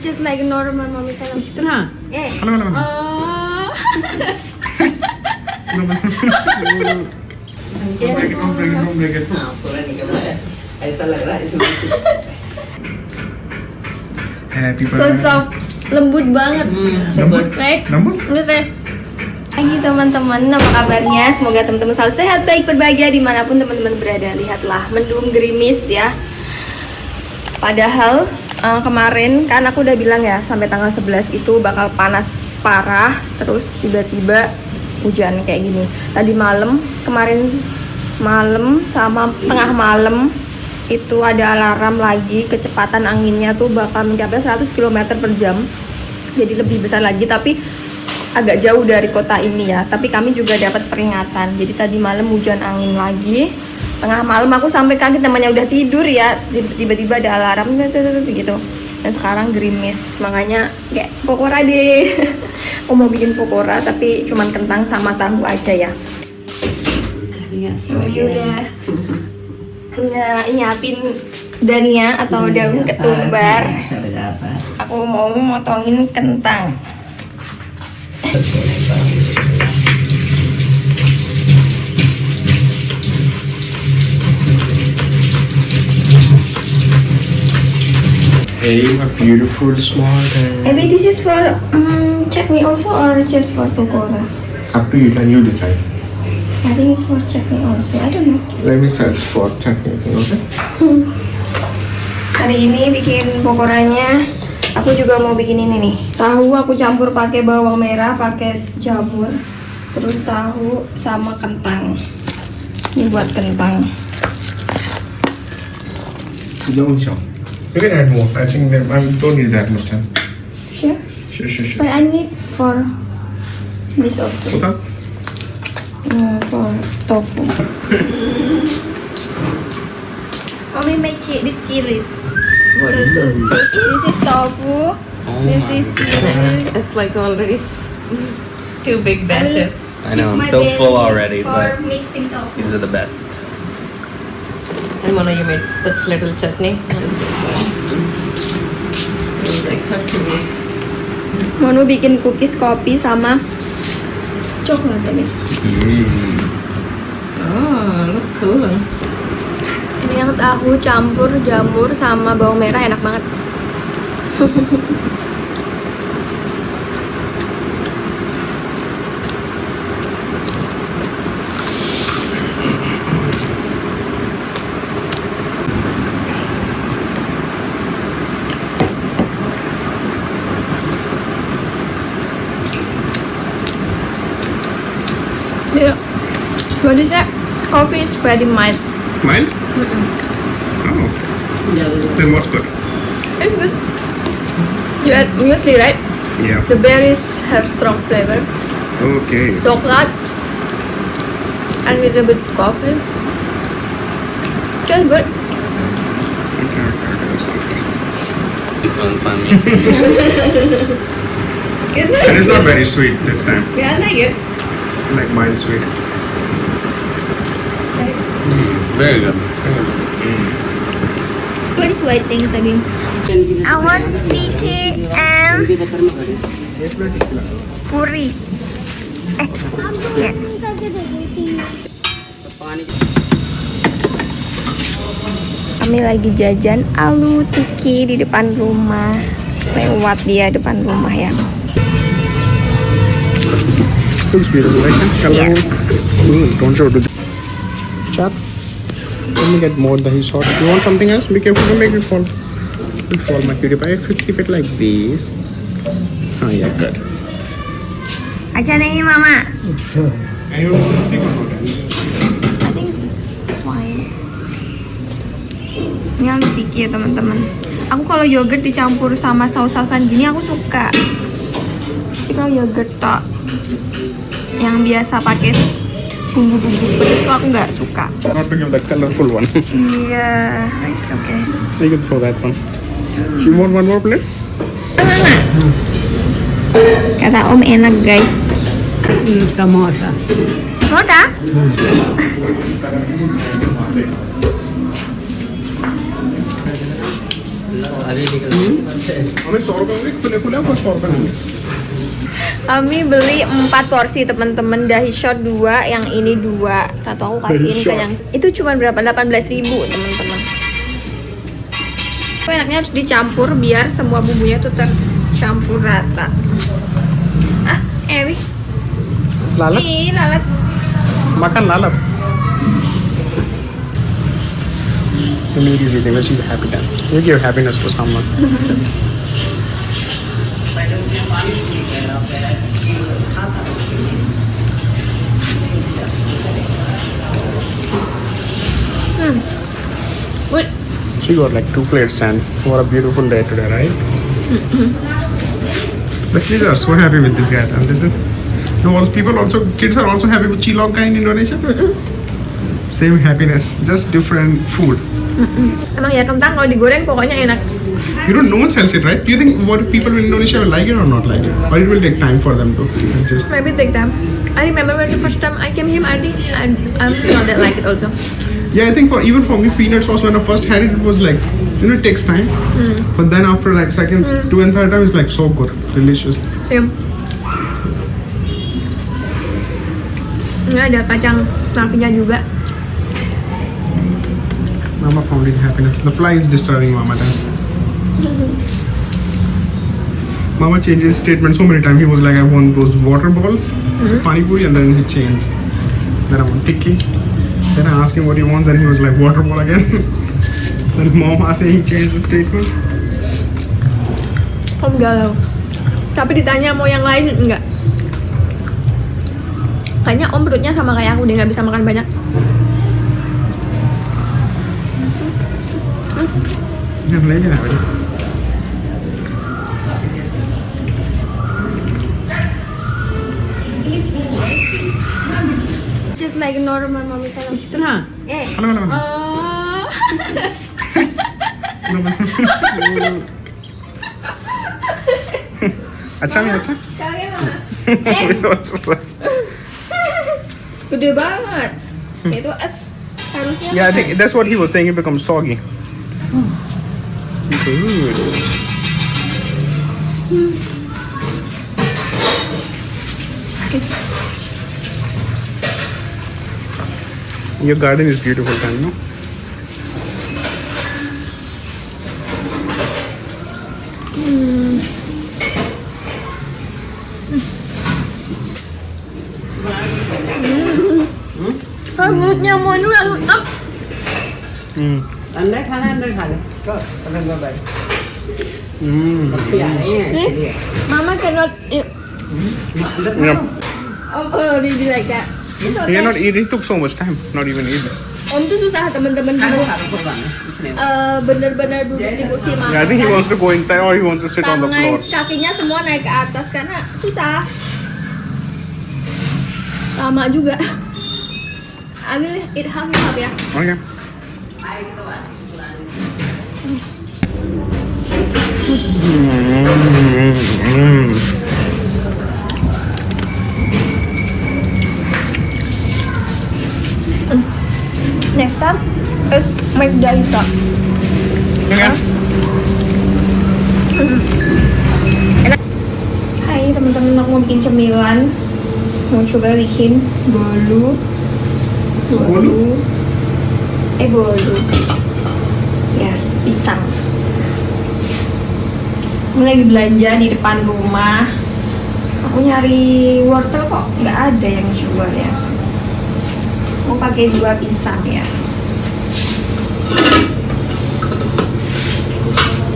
Just like normal mommy salam. Ikhtra. Halo. Break it. हाँ पूरा निकल रहा है ऐसा लग रहा है इसमें Happy So birthday. soft, lembut banget. Right? Lembut? Right? Pagi teman-teman, apa kabarnya? Semoga teman-teman selalu sehat, baik, berbahagia dimanapun teman-teman berada. Lihatlah, mendung gerimis ya. Padahal kemarin kan aku udah bilang ya, sampai tanggal 11 itu bakal panas parah. Terus tiba-tiba hujan kayak gini. Tadi malam, kemarin malam sama tengah malam itu ada alarm lagi, kecepatan anginnya tuh bakal mencapai 100 km per jam. Jadi lebih besar lagi, tapi agak jauh dari kota ini ya. Tapi kami juga dapat peringatan. Jadi tadi malam hujan angin lagi. Tengah malam aku sampai kaget, namanya udah tidur ya. Tiba-tiba ada alarm gitu. Dan sekarang gerimis, makanya kayak pokora deh. Aku mau bikin pokora tapi cuman kentang sama tahu aja ya. Udah nyiapin dania atau daun ketumbar. Aku mau motongin kentang. Hey, my beautiful small girl. Maybe this is for chutney also or just for pakora? Up to you, can you decide? I think it's for chutney also. I don't know. Let me search for chutney, okay? Hari ini bikin pokoranya. Aku juga mau bikin ini nih. Tahu aku campur pakai bawang merah, pakai jamur, terus tahu sama kentang. Ini buat kentang. Don't show. You can add more. I think that I don't need that much time. Sure. Sure. But I need for this also. Okay. For tofu. Mommy make this chilies. What are those? This is tofu. This is chilies. it's like already two big batches I know, I'm My so belly full already, for but mixing tofu. these are the best. and Mona you made such little chutney it's like so curious Monu bikin cookies kopi sama coklat ya, Min? oh look cool Ini yang tahu campur jamur sama bawang merah, enak banget. Yeah. What is that? Coffee is very mild. Mine? Oh, then what's good? It's good. You add muesli, right? Yeah. The berries have strong flavor. Okay. Coklat and little bit coffee. Just good. Okay. You feeling funny? Is And it's not very sweet this time. Yeah, I like it. Like mild sweet. Very good. What is white thing tadi? I want tiki and puri. Yeah. Kami lagi jajan alu tiki di depan rumah. Lewat dia depan rumah ya. Looks beautiful, right? Color. Yes. Don't show to chop. Let me get more dahi sauce. If you want something else, be careful to make it fall. It fall my cutie pie. If you keep it like this. Oh yeah, good. Aja nih mama. And you want to take one more. I think it's fine. Ini alu tiki ya teman-teman. Aku kalau yogurt dicampur sama saus-sausan gini aku suka. Tapi kalau yogurt tok yang biasa pakai bumbu-bumbu pedas tuh aku nggak suka. Not to give that colorful one. Iya, it's okay. You can throw that one. You want one more plate? Kata Om enak guys. samosa Mau tak? हमें 100 रुपए में खुले खुले आपको 100 रुपए नहीं Kami beli 4 porsi teman-teman, dahi shot 2, yang ini 2. Satu aku kasihin Dahi ke shot. yang itu cuma berapa? 18.000 teman-teman. Enaknya harus dicampur biar semua bumbunya tuh tercampur rata. Ah, Ewi. लालच Ih, lalat. makan lalap you need everything let's see happy dance you give happiness to someone Wait. she got like 2 plates and what a beautiful day today right the kids are so happy with this guy and this is no all people also kids are also happy with Cilongka in Indonesia same happiness just different food Emang ya kentang kalau digoreng pokoknya enak. you don't no one sells it right do you think what people in Indonesia will like it or not like it or it will take time for them to just Maybe take time. I remember when the first time I came here, I think I'm not that like it also. yeah I think for even for me peanut sauce when I first had it it was like it takes time but then after like second 2 and 3rd time it's like so good delicious Same. Ini ada kacang napinya juga. Mama found it happiness the fly is disturbing Mama then Mama changed his statement so many times he was like I want those water balls pani puri and then he changed then I want tikki then I asked him what he wants then he was like water ball again then Mama said he changed the statement Om galau. Tapi ditanya mau yang lain enggak. Kayaknya Om perutnya sama kayak aku, dia nggak bisa makan banyak. yang lainnya apa Just like normal mami kalau. इतना halo halo halo Oh. अच्छा नहीं अच्छा Kalian mama. Gede banget. Itu harusnya. Yeah, I think that's what he was saying. It becomes soggy. Good. Your garden is beautiful, can you? Mulutnya mau nulang. अंदर खाना अंदर खा ले तो अंदर गो भाई Mm. See? Mama cannot eat. Yeah. Om already like that. It's He okay. cannot eat. It took so much time. Not even eat. Om tuh susah teman-teman खाना duduk. खा लो कोई इसने Bener-bener duduk di kursi mama. Yeah, I think he wants to go inside or he wants to sit on the floor. Kakinya semua naik ke atas karena susah. Lama juga. I will eat half ya. Okay. Next time, let's make dahi shot. Okay. Hai teman-teman, aku mau bikin cemilan. Mau coba bikin bolu. Bolu? Bolu. Ya, pisang. Ini lagi belanja di depan rumah. Aku nyari wortel kok nggak ada yang jual ya. Mau pakai 2 pisang ya.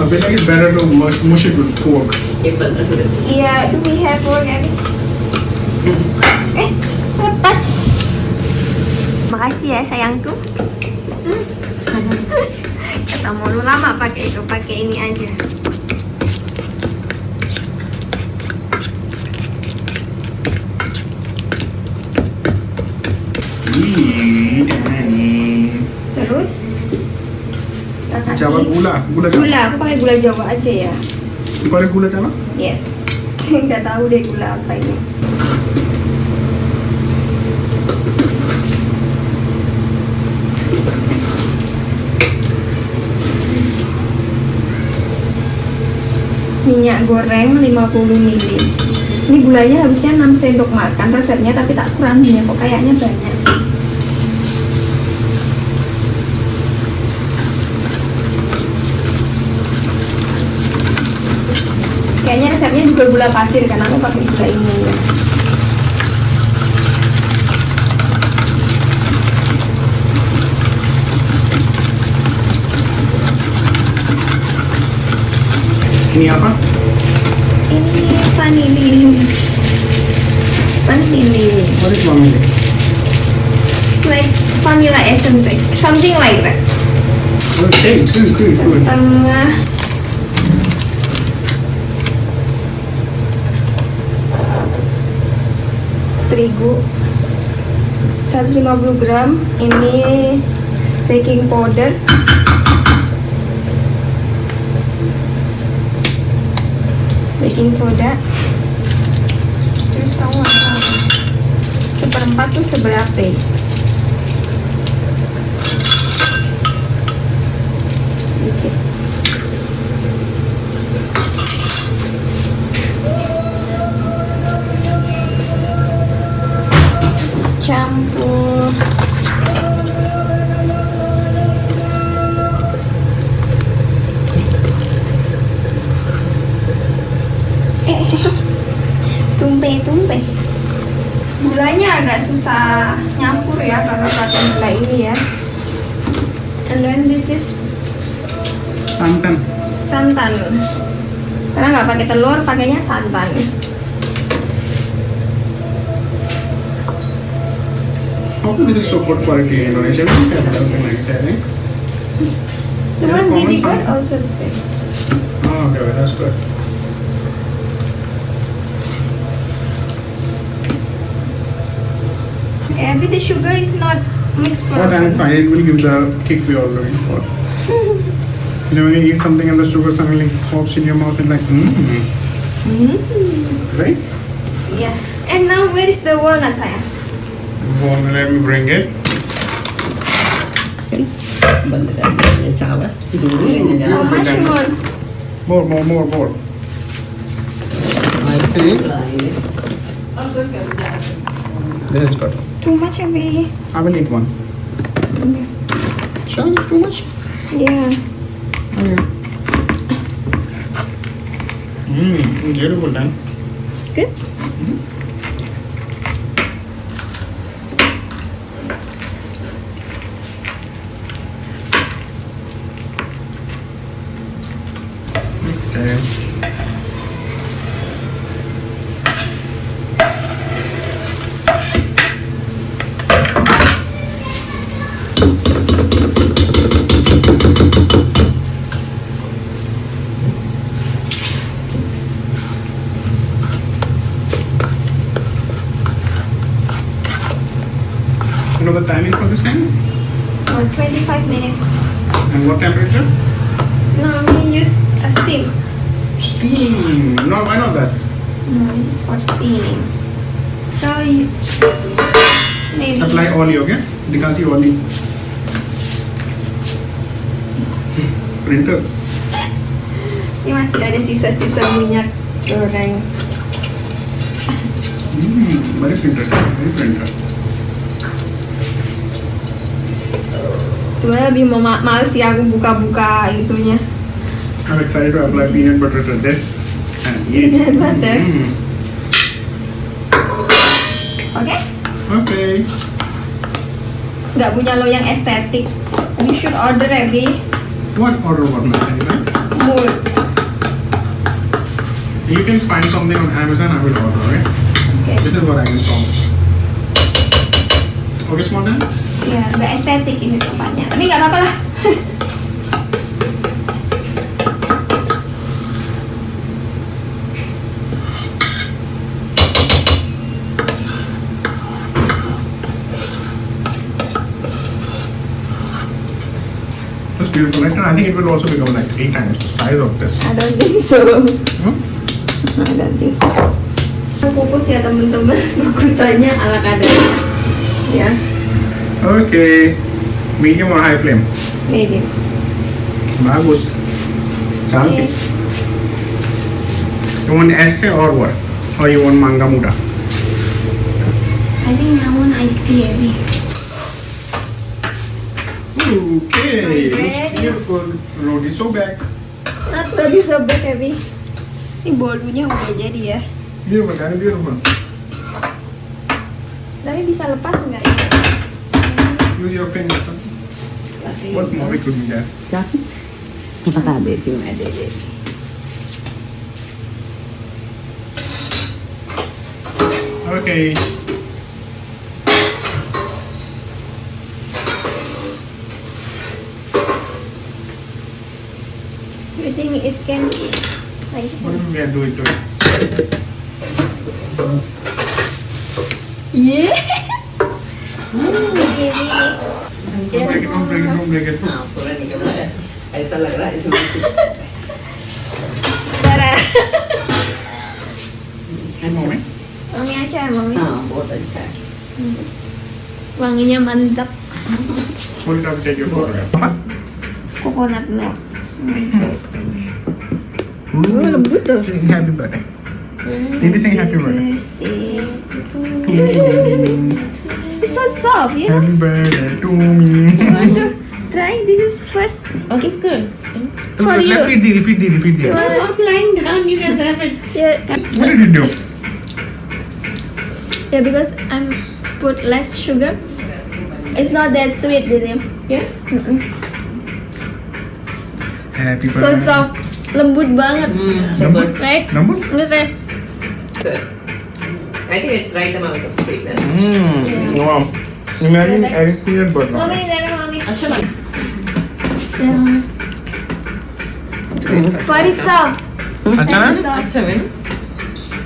I feel like it's better to mush it with fork. एक बंदा थोड़े से Iya, do we have fork Abby? Lepas. Makasih ya sayangku. Kata mau lu lama pakai itu, pakai ini aja. Terus kita kasih Jawa gula, gula Jawa. gula. Aku pakai gula Jawa aja ya. Pakai gula Jawa? Yes. Nggak tahu deh gula apa ini. minyak goreng 50 ml. Ini gulanya harusnya 6 sendok makan resepnya, tapi tak kurangin ya, kok kayaknya banyak. Kayaknya resepnya juga gula pasir karena aku pakai gula ini ya. Ini apa? Ini vanili. Vanili. What is vanilla? It's like vanilla essence, something like that. Okay, good. Setengah terigu 150 gram. Ini baking powder, baking soda, terus tahu apa, seperempat tuh seberapa ya? Sedikit. Campur. Tumpe. Gulanya agak susah nyampur ya kalau pakai gula ini ya. And then this is Santan. santan. Karena nggak pakai telur, pakainya santan. How come this is so good quality in Indonesia? We don't have something like that, eh? The Yeah, one common we got santan. also same. Oh, okay, well, that's good. Every the sugar is not mixed But then it's fine, it will give the kick we are looking for. You know, when you eat something and the sugar suddenly pops in your mouth and like, right? Yeah. And now where is the walnut, sayang? Well, let me bring it. बंद कर दिया चावल दूरी में जा How much you want? More. I think that's good. Too much, Abhi. I will eat one. Shall I eat too much? Yeah. Okay. Beautiful, Dan. Good. Okay. You know the timing for this time? 25 minutes. And what temperature? No, we use a steam. Steam. No, why not that? No, this is for steaming. So you maybe Apply oil, okay? Dikasi oil. Printer. ini masih ada sisa-sisa minyak goreng. Very printer. Very printer. Sebenarnya lebih males sih aku buka-buka itunya. I'm excited to apply peanut butter to this and eat. Peanut butter. Oke? Okay. Nggak punya lo yang estetik. You should order Abby. What order what message, right? More. You can find something on Amazon, I will order, right? Oke. This is what I can found. Okay, small Dan? Ya, nggak estetik ini tempatnya. Tapi nggak apa-apa lah. That's beautiful, right? And I think it will also become like 3 times the size of this. I don't think so. Hmm? I don't think so. Kukus ya temen-temen. Kukusannya ala kadar. Ya, Okay. Medium or high flame? medium. Bagus. Oke. Cantik. You want essay or what? Or you want manga muda? I think I want iced tea Abby. Okay, My bread looks beautiful. Roti sobek. Not roti sobek Abby. Ini bolunya udah jadi ya. Beautiful, very beautiful. Tapi bisa lepas nggak ya? Use your fingers. What more we could do there? Baka baby, my baby. Okay. You think it can like What if we can do it to it? yeah. Don't break it, don't break it, don't break it. हाँ पूरा निकल रहा है ऐसा लग रहा है इसमें Darah. Mami? Wangi aja mami. हाँ बहुत अच्छा है Wanginya mantap. Hold it up, take your photograph. Mama? Coconut milk. Ooh, lembut tuh. Sing happy birthday. Didi sing happy birthday. It's so soft, you know. Happy birthday to me. You want to try? This is first. oh it's good For you. Let's feed Didi, feed Didi, feed Didi. You want- I'm lying down you guys have it Yeah, What did you do? yeah, because I'm put less sugar. It's not that sweet, Didi. yeah Happy So birthday. soft, lembut banget, so good right? Number? Right? good I think it's right amount of sweetness Wow. Imagine adding peanut butter. on Mami, it. dari mami. अच्छा लगा Very soft. अच्छा ना? Very soft. अच्छा है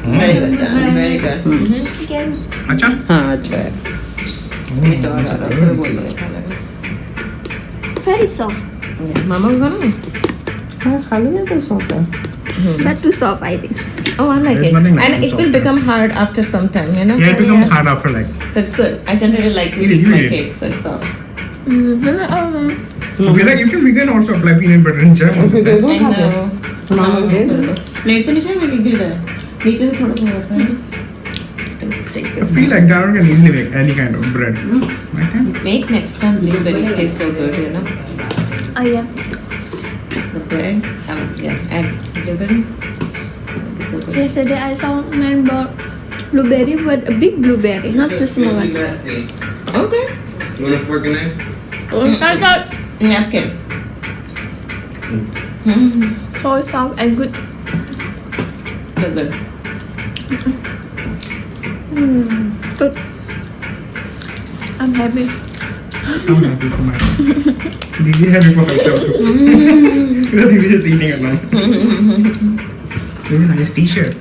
very good very good You can. अच्छा? हाँ अच्छा है मीठा और आराम से बोल रहे हैं Very soft, मामा को ना हाँ खाली है तो सोता but too soft, I think. oh I like There's it nothing like and too it will soft. become hard after some time you know Yeah, it becomes hard after like. so it's good I generally like to Eat it, eat you my eat it. cake so it's soft We can also apply peanut butter in jam. also, right? I know plate तो नीचे में गिर जाए नीचे से थोड़ा थोड़ा सा just take I this feel like Darren can easily make any kind of bread. Okay? make next time blueberry it tastes so good you know Oh yeah. the bread yeah add blueberry it's so good Yesterday I saw man bought blueberry, but a big blueberry, not the small one. Messy. okay You want a fork and knife? I thought napkin so soft and good. so good Good. I'm happy. I'm happy for myself. Didi happy for herself too. Because he was just eating alone. Very nice t-shirt.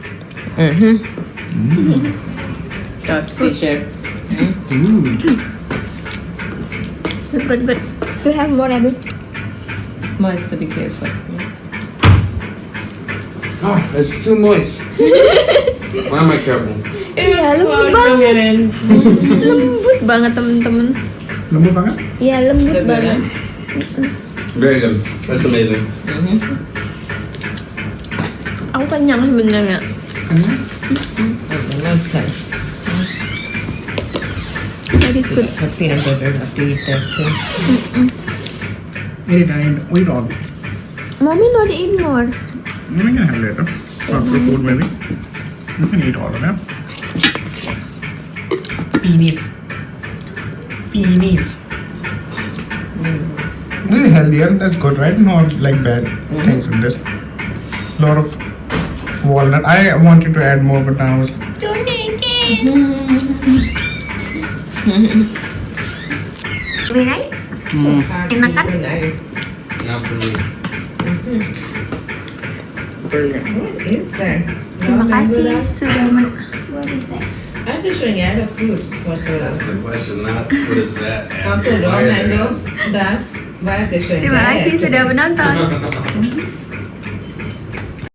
shorts t-shirt Ooh. Good, good. Do you have more, Abby? it's moist so be careful Oh, that's too moist. Why am I careful? Iya, lembut banget. Lembut banget temen-temen. Lembut banget? Iya, lembut so good banget. Very good. That's amazing. Aku kenyang sebenarnya. that's nice That is good. happy and butter after you eat that too Eat it and eat all. Mommy not eat more. We can have later. After food maybe. You can eat all of them. Peonies. Peonies. This is healthier. That's good, right? Not like bad things in this. Lot of walnut. I wanted to add more, but I was Right? Enak kan? Not for me. very good. what is that Terima kasih sudah What is that? I'm just showing you I have fruits what's That's the question, not what is that? also raw Why is mango that why are they showing Terima that? kasih sudah menonton.